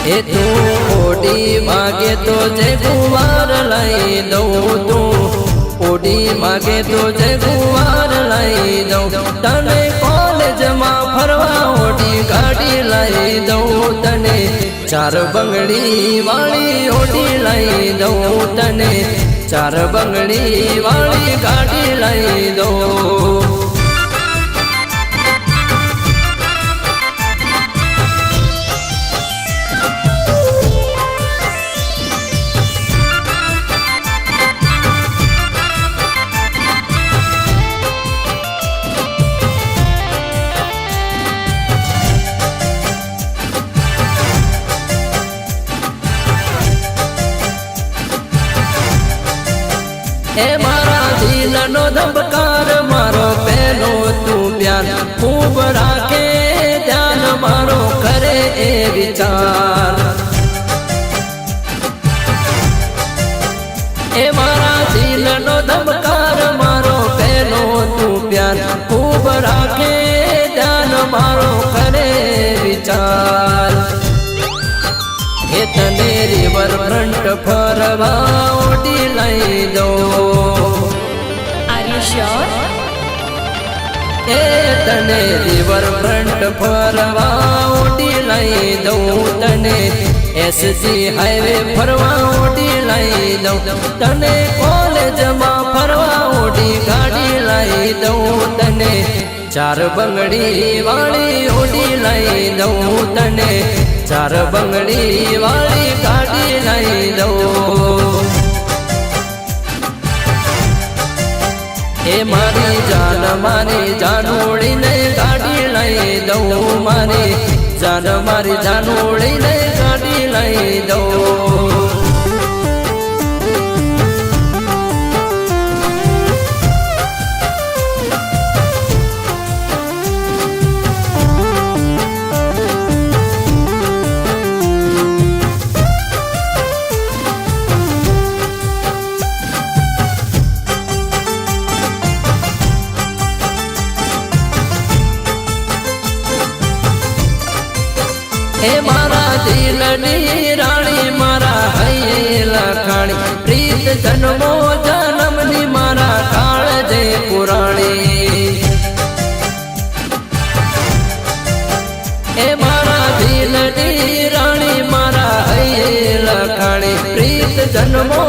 એ તું ઓડી માગે તો જે ગુવાર લઈ દઉં તું ઓડી માગે તો જે ગુવાર લઈ દઉં તને કોલેજમાં ફરવા ઓડી ગાડી લઈ દઉં તને ચાર બંગડી વાળી ઓડી લઈ દઉં તને ચાર બંગડી વાળી ગાડી લઈ દઉં એ મારા દિલનો ધબકાર મારો પહેલો તું પ્યાર ખૂબ રાખે ધ્યાન મારો કરે એ વિચાર એ મારા દિલનો ધબકાર મારો પહેલો તું પ્યાર ખૂબ રાખે ધ્યાન મારો કરે વિચાર એ તને રિવર ફ્રન્ટ ફરવા ઓડી લઈ દો એ તને રિવર ફ્રન્ટ ફરવા ઓડી લઈ દઉં તને એસજી હાઈવે ફરવા ઓડી લઈ દઉં તને કોલેજમાં ફરવા ઓડી ગાડી લઈ દઉં તને ચાર બંગડી વાળી ઓડી લઈ દઉં તને ચાર બંગડી વાળી ગાડી લઈ દઉં એ મારી જાનોડીને ગાડી લઈ દઉં મારી જાનોડીને ગાડી લઈ દઉં એ મારા દિલની રાણી મારા હૈયે લખાણી પ્રીત જન્મો જન્મની મારા કાળજે પુરાણી એ મારા દિલની રાણી મારા હૈયે લખાણી પ્રીત જન્મો